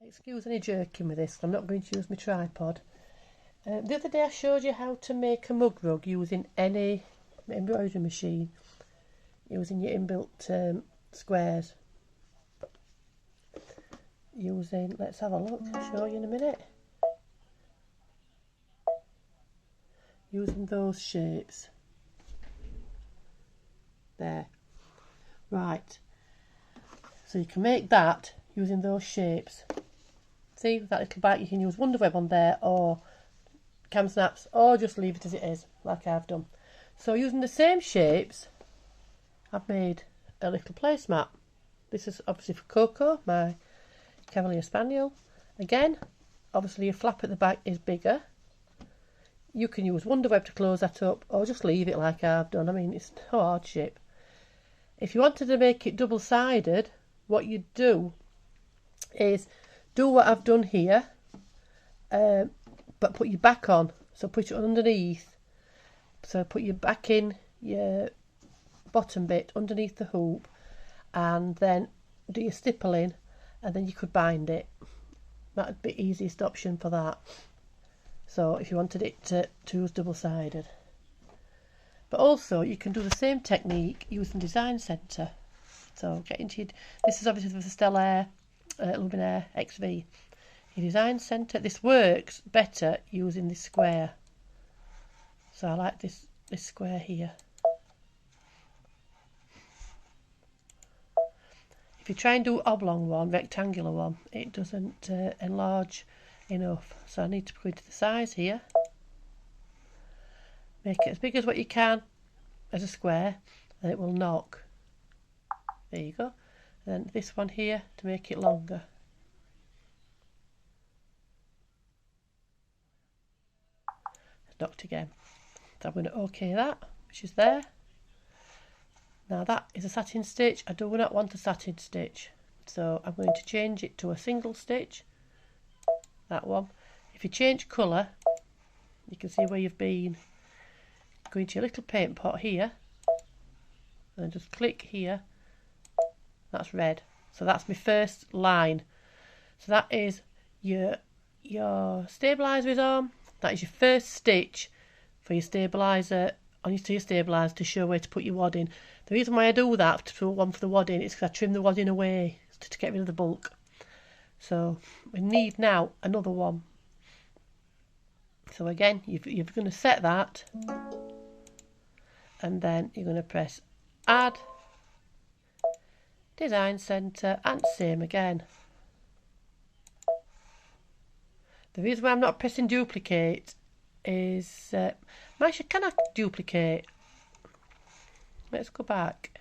Excuse any jerking with this, I'm not going to use my tripod. The other day I showed you how to make a mug rug using any embroidery machine, using your inbuilt squares. Let's have a look, I'll show you in a minute. Using those shapes. There. Right. So you can make that using those shapes. See, with that little bite you can use Wonder Web on there, or cam snaps, or just leave it as it is, like I've done. So using the same shapes, I've made a little placemat. This is obviously for Coco, my Cavalier Spaniel. Again, obviously your flap at the back is bigger. You can use Wonder Web to close that up, or just leave it like I've done. I mean, it's no hardship. If you wanted to make it double-sided, what you do is do what I've done here, but put your back on. So put it underneath. So put your back in your bottom bit underneath the hoop, and then do your stippling, and then you could bind it. That'd be the easiest option for that. So if you wanted it to use double-sided. But also you can do the same technique using Design Centre. So get into this is obviously for the Stellaire, Luminaire XV. Your Design Centre, this works better using this square. So I like this square here. If you try and do oblong one, rectangular one, it doesn't enlarge enough. So I need to go into the size here. Make it as big as what you can as a square, and it will knock. There you go. And then this one here to make it longer. It's knocked again. So I'm going to OK that, which is there. Now that is a satin stitch. I do not want a satin stitch, so I'm going to change it to a single stitch. That one. If you change colour, you can see where you've been. Go into your little paint pot here, and then just click here. That's red. So that's my first line. So that is your stabiliser is on. That is your first stitch for your stabiliser on your stabiliser to show where to put your wadding. The reason why I do that to put one for the wadding is because I trim the wadding away to get rid of the bulk. So we need now another one. So again, you're going to set that, and then you're going to press Add, Design Centre, and same again. The reason why I'm not pressing duplicate is, Masha, can I duplicate? Let's go back.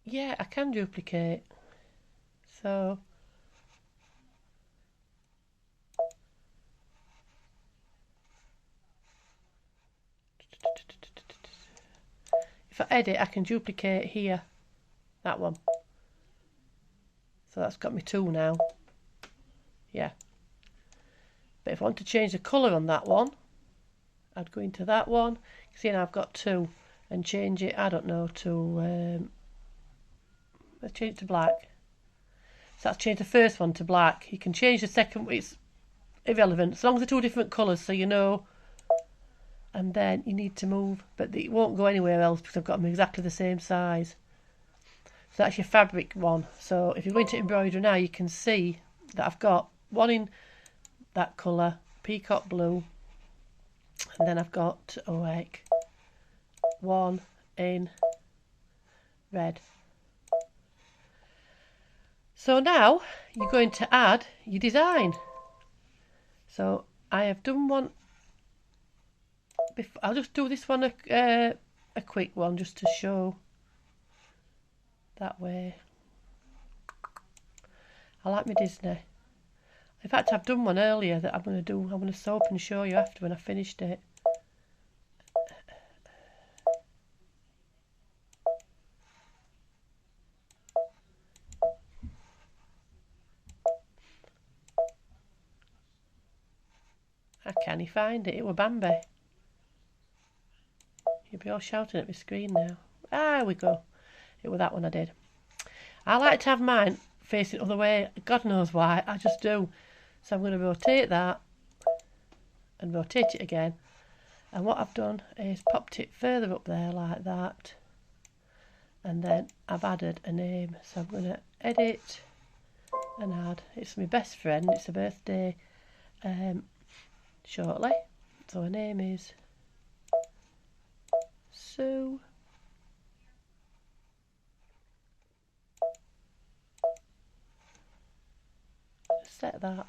Yeah, I can duplicate. So if I edit, I can duplicate here, that one. So that's got me two now. Yeah. But if I want to change the colour on that one, I'd go into that one. See, now I've got two, and change it, I don't know, to let's change it to black. So that's changed the first one to black. You can change the second, it's irrelevant, as long as they're two different colours, so you know. And then you need to move, but it won't go anywhere else because I've got them exactly the same size. So that's your fabric one. So if you go into embroidery now, you can see that I've got one in that colour, peacock blue, and then I've got one in red. So now you're going to add your design. So I have done one. I'll just do this one a quick one just to show that way. I like my Disney. In fact, I've done one earlier that I'm going to do. I'm going to sew up and show you after when I finished it. I can't find it. It was Bambi. You'll be all shouting at my screen now. Ah, we go. It was that one I did. I like to have mine facing the other way. God knows why, I just do. So I'm going to rotate that and rotate it again. And what I've done is popped it further up there like that. And then I've added a name. So I'm going to edit and add. It's my best friend. It's her birthday shortly. So her name is Sue. Set that.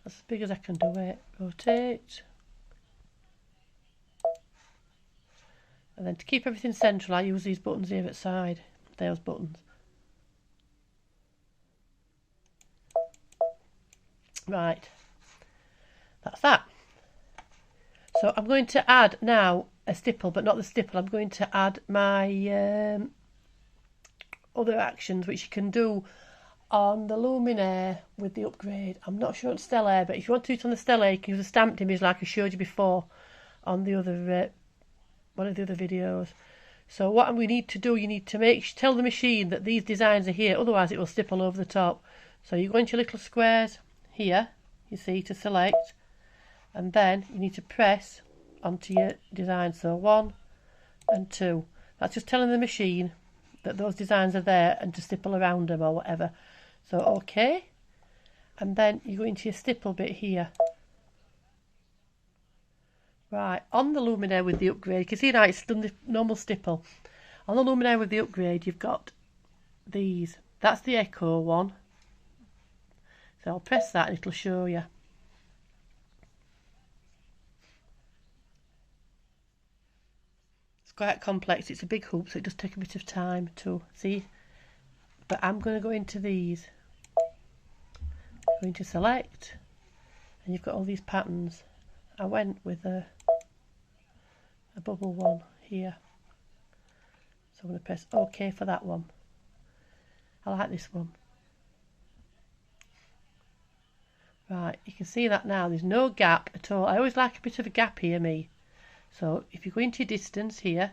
That's as big as I can do it. Rotate. And then to keep everything central, I use these buttons here at the side. Those buttons. Right. That's that. So I'm going to add now a stipple, but not the stipple. I'm going to add my other actions, which you can do on the Luminaire with the upgrade. I'm not sure on Stellaire, but if you want to do it on the Stellaire, you can use a stamped image like I showed you before on the other one of the other videos. So what we need to do, you need to tell the machine that these designs are here, otherwise it will stipple over the top. So you go into your little squares here, you see, to select, and then you need to press onto your design. So 1 and 2. That's just telling the machine that those designs are there and to stipple around them or whatever. So OK, and then you go into your stipple bit here. Right, on the Luminaire with the upgrade, you can see now it's done the normal stipple. On the Luminaire with the upgrade, you've got these. That's the echo one. So I'll press that and it'll show you. It's quite complex. It's a big hoop, so it does take a bit of time to see. But I'm going to go into these. I'm going to select, and you've got all these patterns. I went with a bubble one here. So I'm going to press OK for that one. I like this one. Right, you can see that now. There's no gap at all. I always like a bit of a gap here, me. So if you go into your distance here,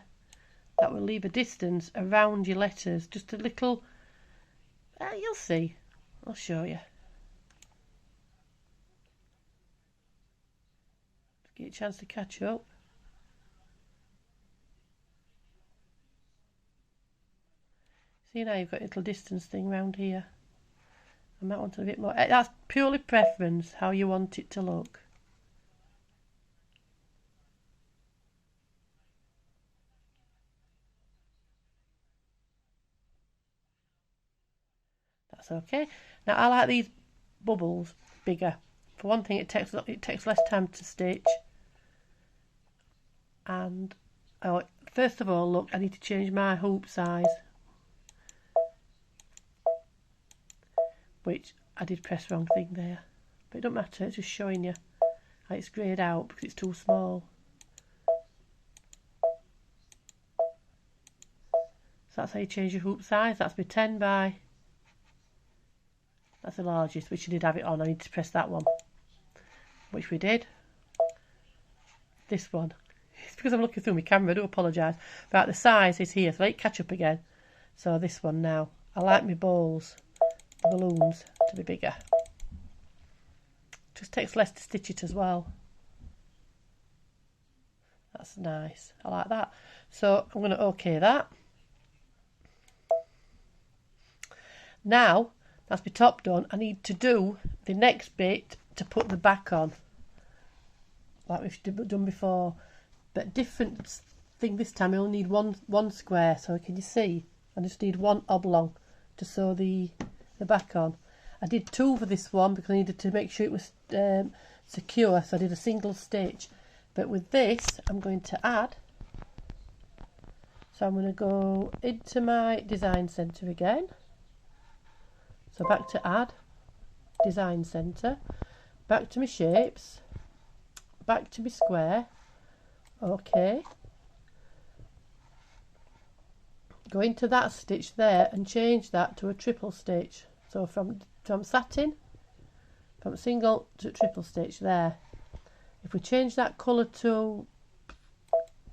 that will leave a distance around your letters. Just a little... you'll see. I'll show you. Get a chance to catch up. See now you've got a little distance thing round here. I might want a bit more. That's purely preference, how you want it to look. That's okay. Now I like these bubbles bigger. For one thing, it takes less time to stitch. And first of all, look, I need to change my hoop size, which I did press wrong thing there, but it don't matter. It's just showing you how it's greyed out because it's too small. So that's how you change your hoop size. That's my 10 by. That's the largest, which you did have it on. I need to press that one, which we did. This one. It's because I'm looking through my camera, I do apologise. Right, the size is here, so let it catch up again. So this one now. I like my balls, the balloons, to be bigger. Just takes less to stitch it as well. That's nice. I like that. So I'm going to OK that. Now, that's my top done. I need to do the next bit to put the back on, like we've done before. But different thing this time. I only need one square. So can you see? I just need one oblong to sew the back on. I did 2 for this one because I needed to make sure it was secure. So I did a single stitch. But with this, I'm going to add. So I'm going to go into my design centre again. So back to add, design centre, back to my shapes, back to my square. OK. Go into that stitch there and change that to a triple stitch. So from satin, from single to triple stitch there. If we change that colour to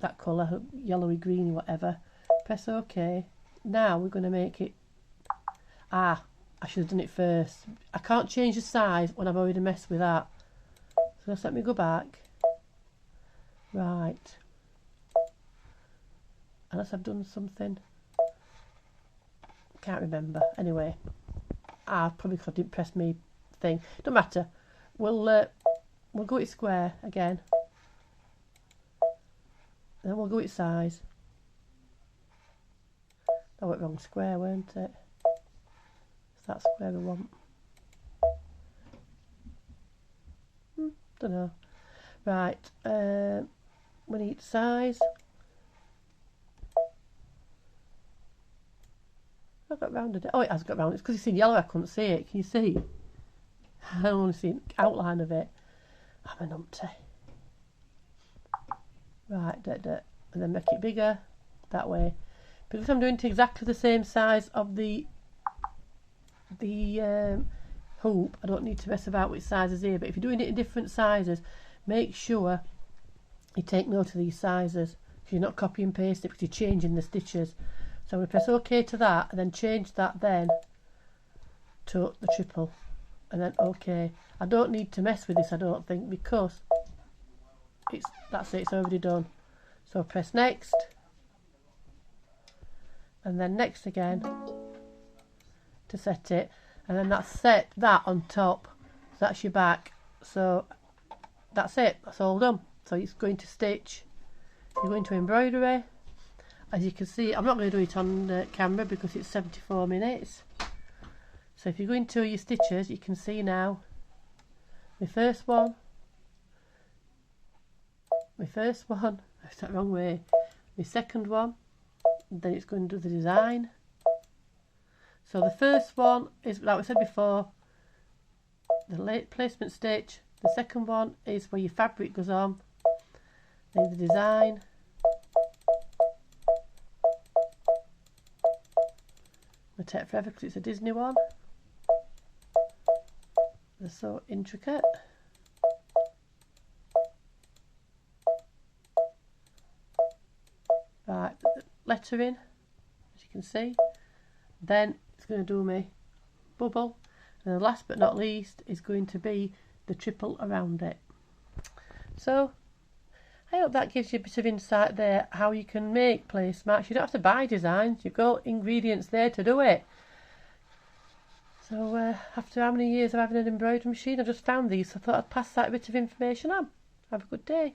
that colour, yellowy, green, whatever. Press OK. Now we're going to make it... I should have done it first. I can't change the size when I've already messed with that. So just let me go back. Right. Unless I've done something. Can't remember. Anyway, probably because I didn't press me thing. Don't matter. We'll go with square again. Then we'll go with size. That went wrong. Square, weren't it? Is that square we want? Don't know. Right. We need size. I've got rounded it. Oh, it has got rounded. It's because it's in yellow. I couldn't see it. Can you see? I only see an outline of it. I'm a numpty. Right, and then make it bigger that way. Because I'm doing it exactly the same size of the hoop, I don't need to mess about with sizes here. But if you're doing it in different sizes, make sure you take note of these sizes, because you're not copy and paste it, because you're changing the stitches. So I'm going to press OK to that, and then change that then to the triple, and then OK. I don't need to mess with this, I don't think, because that's it, it's already done. So press next, and then next again to set it, and then that's set that on top. So that's your back. So that's it, that's all done. So it's going to stitch, you're going to embroidery. As you can see, I'm not going to do it on camera because it's 74 minutes. So if you go into your stitches, you can see now my first one, it's that wrong way, my second one, then it's going to do the design. So the first one is, like we said before, the placement stitch. The second one is where your fabric goes on, then the design. It'll take forever because it's a Disney one. They're so intricate. Right, lettering, as you can see. Then it's going to do me bubble, and the last but not least is going to be the triple around it. So I hope that gives you a bit of insight there how you can make placemats. You don't have to buy designs, you've got ingredients there to do it. So after how many years of having an embroidery machine, I just found these, so I thought I'd pass that bit of information on. Have a good day.